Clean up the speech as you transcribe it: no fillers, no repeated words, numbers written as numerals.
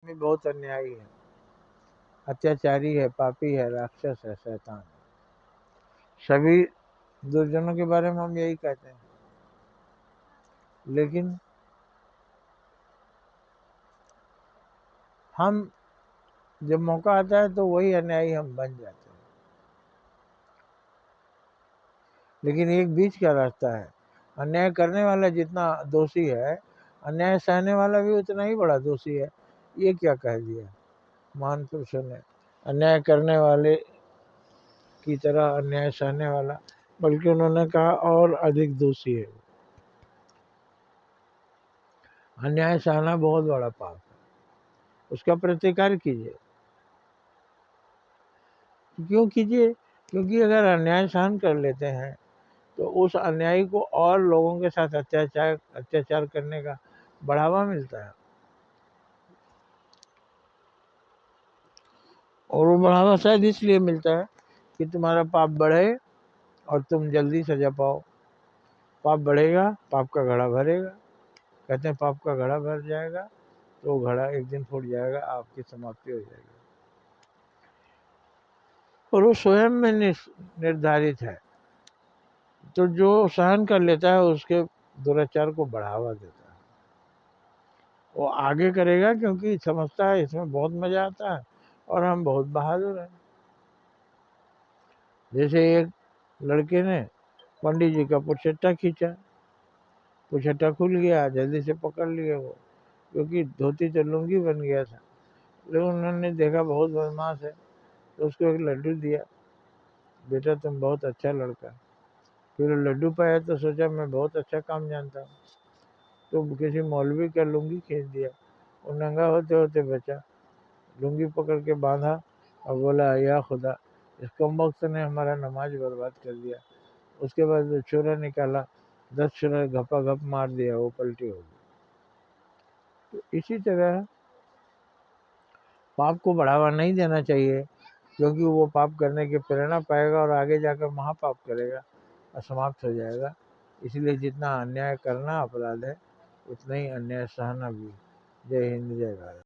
आदमी बहुत अन्यायी है, अत्याचारी है, पापी है, राक्षस है, शैतान है। सभी दुर्जनों के बारे में हम यही कहते हैं, लेकिन हम जब मौका आता है तो वही अन्यायी हम बन जाते हैं। लेकिन एक बीच का रास्ता है। अन्याय करने वाला जितना दोषी है, अन्याय सहने वाला भी उतना ही बड़ा दोषी है। ये क्या कह दिया महान पुरुषों ने, अन्याय करने वाले की तरह अन्याय सहने वाला, बल्कि उन्होंने कहा और अधिक दोषी है। अन्याय सहना बहुत बड़ा पाप है, उसका प्रतिकार कीजिए। क्यों कीजिए? क्योंकि अगर अन्याय सहन कर लेते हैं तो उस अन्यायी को और लोगों के साथ अत्याचार करने का बढ़ावा मिलता है, और वो बढ़ावा शायद इसलिए मिलता है कि तुम्हारा पाप बढ़े और तुम जल्दी सजा पाओ। पाप बढ़ेगा, पाप का घड़ा भरेगा। कहते हैं पाप का घड़ा भर जाएगा तो वो घड़ा एक दिन फूट जाएगा, आपकी समाप्ति हो जाएगी। और वो स्वयं में निर्धारित है। तो जो सहन कर लेता है उसके दुराचार को बढ़ावा देता है। वो आगे करेगा क्योंकि समझता है इसमें बहुत मजा आता है और हम बहुत बहादुर हैं। जैसे एक लड़के ने पंडित जी का पुछट्टा खींचा, पुछट्टा खुल गया, जल्दी से पकड़ लिए वो, क्योंकि धोती तो लुंगी बन गया था। लेकिन उन्होंने देखा बहुत बदमाश है तो उसको एक लड्डू दिया, बेटा तुम बहुत अच्छा लड़का। फिर लड्डू पाया तो सोचा मैं बहुत अच्छा काम जानता हूँ, तो किसी मौलवी का लुंगी खींच दिया। वो नंगा होते होते बचा, लुंगी पकड़ के बांधा और बोला या खुदा, इस कमबख्त ने हमारा नमाज बर्बाद कर दिया। उसके बाद वो छुरा निकाला, 10 छुरा घपा घप मार दिया, वो पलटी हो गई। तो इसी तरह पाप को बढ़ावा नहीं देना चाहिए, क्योंकि वो पाप करने की प्रेरणा पाएगा और आगे जाकर महापाप करेगा और समाप्त हो जाएगा। इसलिए जितना अन्याय करना अपराध है, उतना ही अन्याय सहना भी। जय हिंद, जय भारत।